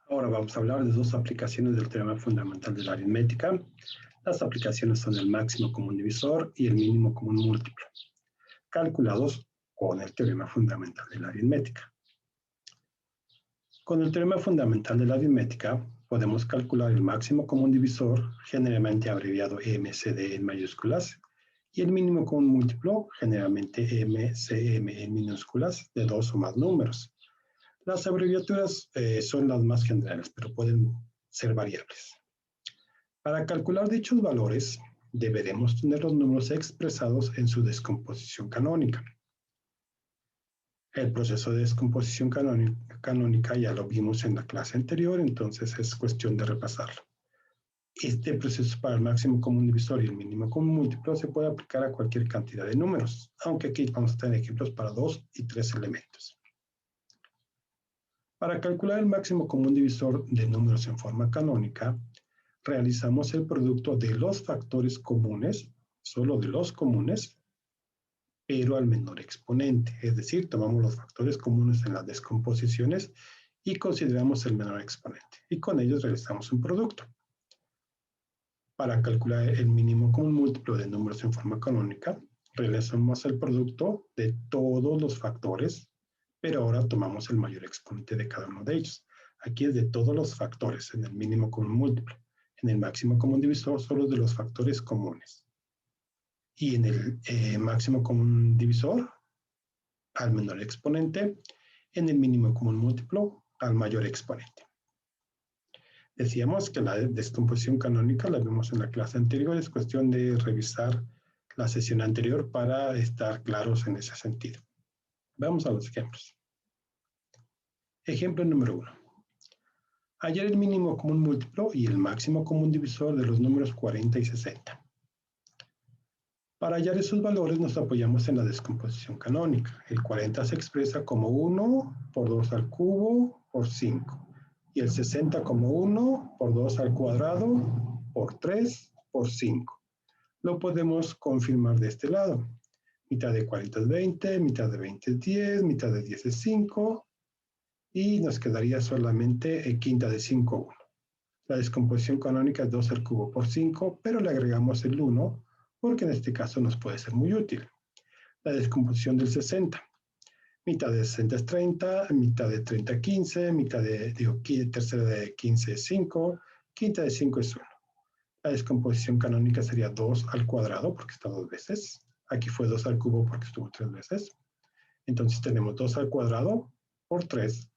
Ahora vamos a hablar de dos aplicaciones del teorema fundamental de la aritmética. Las aplicaciones son el máximo común divisor y el mínimo común múltiplo, calculados con el teorema fundamental de la aritmética. Con el teorema fundamental de la aritmética podemos calcular el máximo común divisor, generalmente abreviado MCD en mayúsculas, y el mínimo común múltiplo, generalmente MCM en minúsculas, de dos o más números. Las abreviaturas son las más generales, pero pueden ser variables. Para calcular dichos valores, deberemos tener los números expresados en su descomposición canónica. El proceso de descomposición canónica ya lo vimos en la clase anterior, entonces es cuestión de repasarlo. Este proceso para el máximo común divisor y el mínimo común múltiplo se puede aplicar a cualquier cantidad de números, aunque aquí vamos a tener ejemplos para 2 y 3 elementos. Para calcular el máximo común divisor de números en forma canónica, realizamos el producto de los factores comunes, solo de los comunes, pero al menor exponente. Es decir, tomamos los factores comunes en las descomposiciones y consideramos el menor exponente. Y con ellos realizamos un producto. Para calcular el mínimo común múltiplo de números en forma canónica, realizamos el producto de todos los factores, pero ahora tomamos el mayor exponente de cada uno de ellos. Aquí es de todos los factores en el mínimo común múltiplo. En el máximo común divisor, solo de los factores comunes. Y en el máximo común divisor, al menor exponente. En el mínimo común múltiplo, al mayor exponente. Decíamos que la descomposición canónica la vimos en la clase anterior. Es cuestión de revisar la sesión anterior para estar claros en ese sentido. Vamos a los ejemplos. Ejemplo número 1. Hallar el mínimo común múltiplo y el máximo común divisor de los números 40 y 60. Para hallar esos valores nos apoyamos en la descomposición canónica. El 40 se expresa como 1 por 2 al cubo por 5. Y el 60 como 1 por 2 al cuadrado por 3 por 5. Lo podemos confirmar de este lado. Mitad de 40 es 20, mitad de 20 es 10, mitad de 10 es 5. Y nos quedaría solamente quinta de 5, 1. La descomposición canónica es 2 al cubo por 5, pero le agregamos el 1 porque en este caso nos puede ser muy útil. La descomposición del 60. Mitad de 60 es 30, mitad de 30 es 15, tercera de 15 es 5, quinta de 5 es 1. La descomposición canónica sería 2 al cuadrado porque está 2 veces. Aquí fue 2 al cubo porque estuvo 3 veces. Entonces tenemos 2 al cuadrado por 3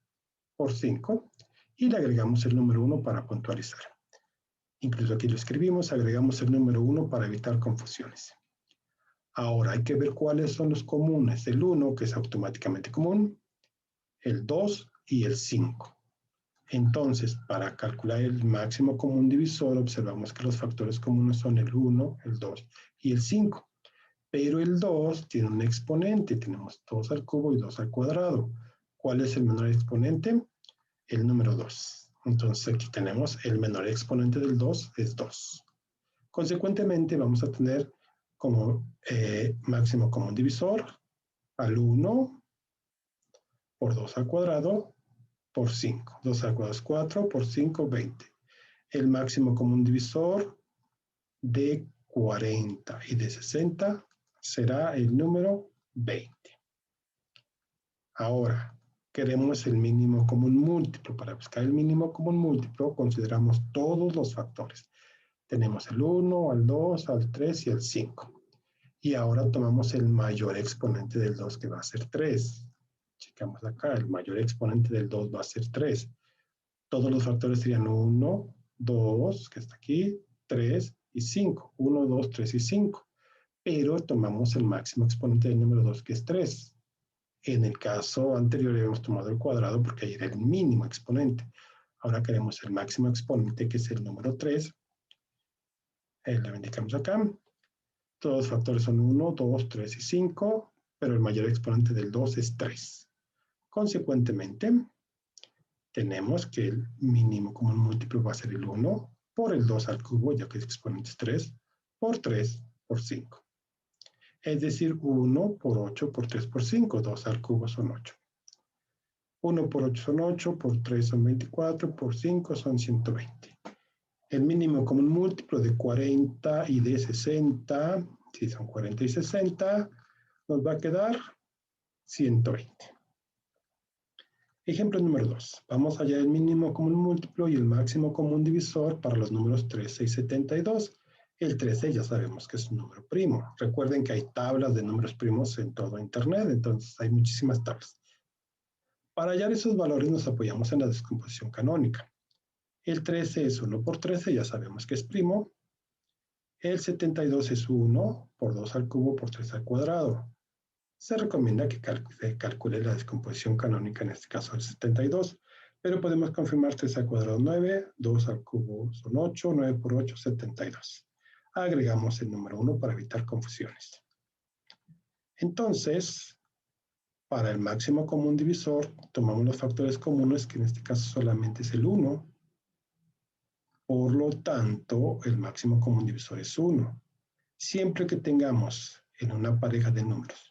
por 5 y le agregamos el número 1 para puntualizar. Incluso aquí lo escribimos, agregamos el número 1 para evitar confusiones. Ahora hay que ver cuáles son los comunes. El 1, que es automáticamente común, el 2 y el 5. Entonces, para calcular el máximo común divisor, observamos que los factores comunes son el 1, el 2 y el 5. Pero el 2 tiene un exponente. Tenemos 2 al cubo y 2 al cuadrado. ¿Cuál es el menor exponente? El número 2. Entonces aquí tenemos el menor exponente del 2 es 2. Consecuentemente vamos a tener como máximo común divisor al 1 por 2 al cuadrado por 5. 2 al cuadrado es 4 por 5, 20. El máximo común divisor de 40 y de 60 será el número 20. Ahora, queremos el mínimo común múltiplo. Para buscar el mínimo común múltiplo, consideramos todos los factores. Tenemos el 1, al 2, al 3 y al 5. Y ahora tomamos el mayor exponente del 2, que va a ser 3. Checamos acá, el mayor exponente del 2 va a ser 3. Todos los factores serían 1, 2, que está aquí, 3 y 5. 1, 2, 3 y 5. Pero tomamos el máximo exponente del número 2, que es 3. En el caso anterior habíamos tomado el cuadrado porque ahí era el mínimo exponente. Ahora queremos el máximo exponente, que es el número 3. Lo indicamos acá. Todos los factores son 1, 2, 3 y 5, pero el mayor exponente del 2 es 3. Consecuentemente, tenemos que el mínimo común múltiplo va a ser el 1 por el 2 al cubo, ya que el exponente es 3, por 3 por 5. Es decir, 1 por 8 por 3 por 5, 2 al cubo son 8. 1 por 8 son 8, por 3 son 24, por 5 son 120. El mínimo común múltiplo de 40 y de 60, si son 40 y 60, nos va a quedar 120. Ejemplo número 2. Vamos a hallar el mínimo común múltiplo y el máximo común divisor para los números 13 y 72. El 13 ya sabemos que es un número primo. Recuerden que hay tablas de números primos en todo Internet, entonces hay muchísimas tablas. Para hallar esos valores nos apoyamos en la descomposición canónica. El 13 es 1 por 13, ya sabemos que es primo. El 72 es 1 por 2 al cubo por 3 al cuadrado. Se recomienda que calcule la descomposición canónica, en este caso el 72, pero podemos confirmar 3 al cuadrado 9, 2 al cubo son 8, 9 por 8, 72. Agregamos el número 1 para evitar confusiones. Entonces, para el máximo común divisor, tomamos los factores comunes, que en este caso solamente es el 1. Por lo tanto, el máximo común divisor es 1. Siempre que tengamos en una pareja de números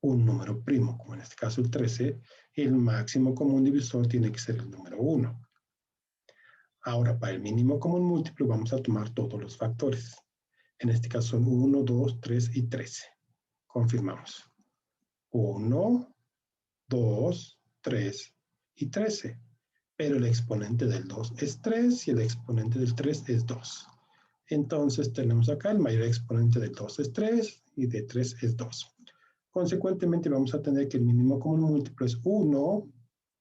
un número primo, como en este caso el 13, el máximo común divisor tiene que ser el número 1. Ahora, para el mínimo común múltiplo vamos a tomar todos los factores. En este caso son 1, 2, 3 y 13. Confirmamos. 1, 2, 3 y 13. Pero el exponente del 2 es 3 y el exponente del 3 es 2. Entonces tenemos acá el mayor exponente del 2 es 3 y de 3 es 2. Consecuentemente vamos a tener que el mínimo común múltiplo es 1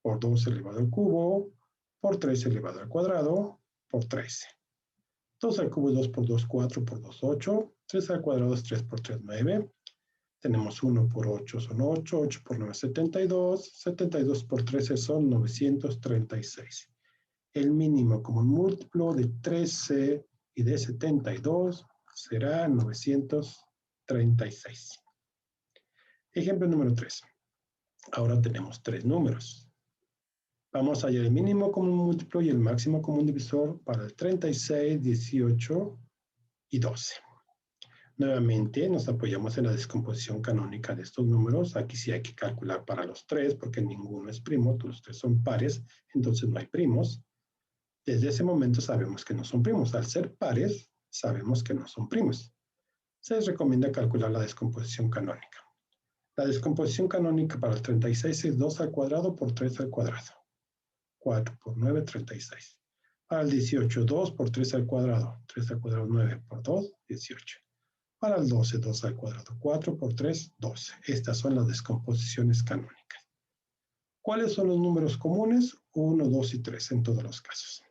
por 2 elevado al cubo, por 3 elevado al cuadrado, por 13. 2 al cubo es 2 por 2, 4 por 2, 8. 3 al cuadrado es 3 por 3, 9. Tenemos 1 por 8 son 8, 8 por 9 es 72, 72 por 13 son 936. El mínimo común múltiplo de 13 y de 72 será 936. Ejemplo número 3. Ahora tenemos 3 números. Vamos a hallar el mínimo común múltiplo y el máximo común divisor para el 36, 18 y 12. Nuevamente nos apoyamos en la descomposición canónica de estos números. Aquí sí hay que calcular para los 3 porque ninguno es primo, todos los 3 son pares, entonces no hay primos. Desde ese momento sabemos que no son primos. Al ser pares, sabemos que no son primos. Se les recomienda calcular la descomposición canónica. La descomposición canónica para el 36 es 2 al cuadrado por 3 al cuadrado. 4 por 9, 36. Para el 18, 2 por 3 al cuadrado. 3 al cuadrado, 9 por 2, 18. Para el 12, 2 al cuadrado. 4 por 3, 12. Estas son las descomposiciones canónicas. ¿Cuáles son los números comunes? 1, 2 y 3 en todos los casos.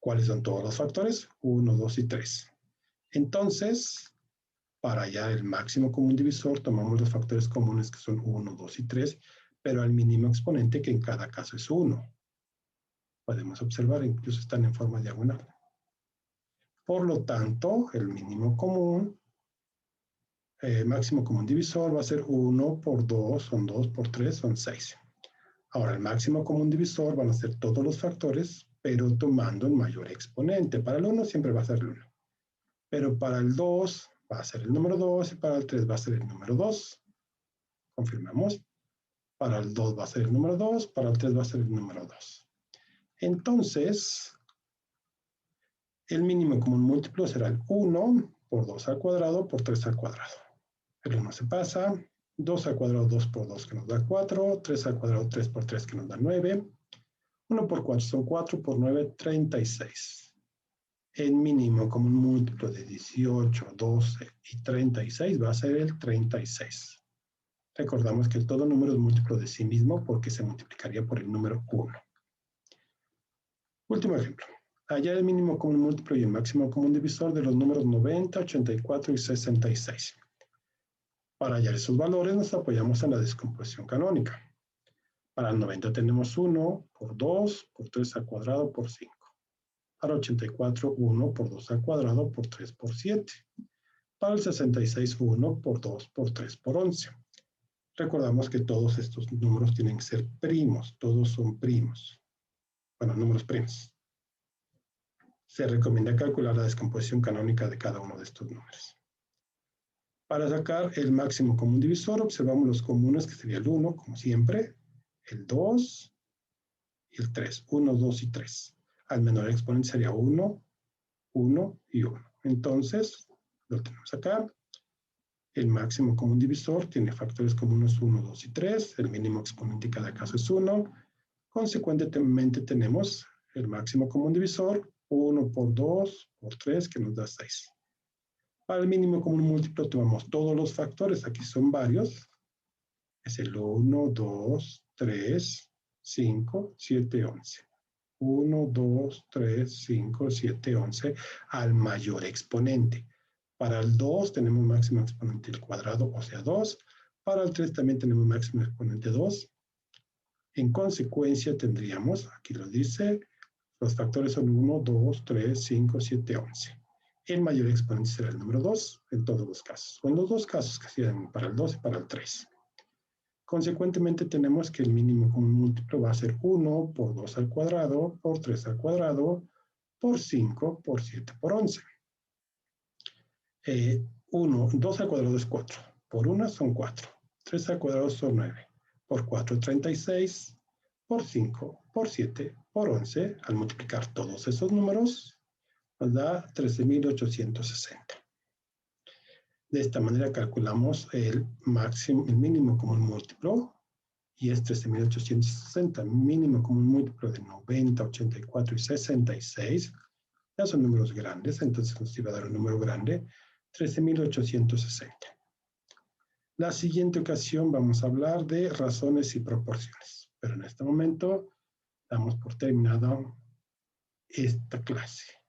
¿Cuáles son todos los factores? 1, 2 y 3. Entonces, para hallar el máximo común divisor, tomamos los factores comunes que son 1, 2 y 3, pero al mínimo exponente que en cada caso es 1. Podemos observar, incluso están en forma diagonal. Por lo tanto, el mínimo común, máximo común divisor va a ser 1 por 2, son 2 por 3, son 6. Ahora, el máximo común divisor van a ser todos los factores, pero tomando el mayor exponente. Para el 1 siempre va a ser el 1. Pero para el 2 va a ser el número 2 y para el 3 va a ser el número 2. Confirmamos. Para el 2 va a ser el número 2, para el 3 va a ser el número 2. Entonces, el mínimo común múltiplo será el 1 por 2 al cuadrado por 3 al cuadrado. El 1 se pasa, 2 al cuadrado 2 por 2 que nos da 4, 3 al cuadrado 3 por 3 que nos da 9, 1 por 4 son 4 por 9, 36. El mínimo común múltiplo de 18, 12 y 36 va a ser el 36. Recordamos que todo número es múltiplo de sí mismo porque se multiplicaría por el número 1. Último ejemplo. Hallar el mínimo común múltiplo y el máximo común divisor de los números 90, 84 y 66. Para hallar esos valores nos apoyamos en la descomposición canónica. Para el 90 tenemos 1 por 2 por 3 al cuadrado por 5. Para 84, 1 por 2 al cuadrado por 3 por 7. Para el 66, 1 por 2 por 3 por 11. Recordamos que todos estos números tienen que ser primos, todos son primos. Bueno, números primos. Se recomienda calcular la descomposición canónica de cada uno de estos números. Para sacar el máximo común divisor, observamos los comunes, que sería el 1, como siempre, el 2 y el 3. 1, 2 y 3. Al menor exponente sería 1, 1 y 1. Entonces, lo tenemos acá. El máximo común divisor tiene factores comunes 1, 2 y 3. El mínimo exponente en cada caso es 1. Consecuentemente tenemos el máximo común divisor, 1 por 2 por 3, que nos da 6. Para el mínimo común múltiplo tomamos todos los factores, aquí son varios. Es el 1, 2, 3, 5, 7, 11. 1, 2, 3, 5, 7, 11 al mayor exponente. Para el 2 tenemos máximo exponente al cuadrado, o sea 2. Para el 3 también tenemos máximo exponente 2. En consecuencia tendríamos, aquí lo dice, los factores son 1, 2, 3, 5, 7, 11. El mayor exponente será el número 2 en todos los casos. O en los dos casos que sean para el 2 y para el 3. Consecuentemente tenemos que el mínimo común múltiplo va a ser 1 por 2 al cuadrado, por 3 al cuadrado, por 5, por 7, por 11. 2 al cuadrado es 4. Por 1 son 4. 3 al cuadrado son 9. Por 4, 36. Por 5, por 7, por 11. Al multiplicar todos esos números, nos da 13.860. De esta manera calculamos el mínimo común múltiplo, y es 13.860. Mínimo común múltiplo de 90, 84 y 66. Ya son números grandes, entonces nos iba a dar un número grande, 13.860. La siguiente ocasión vamos a hablar de razones y proporciones, pero en este momento damos por terminada esta clase.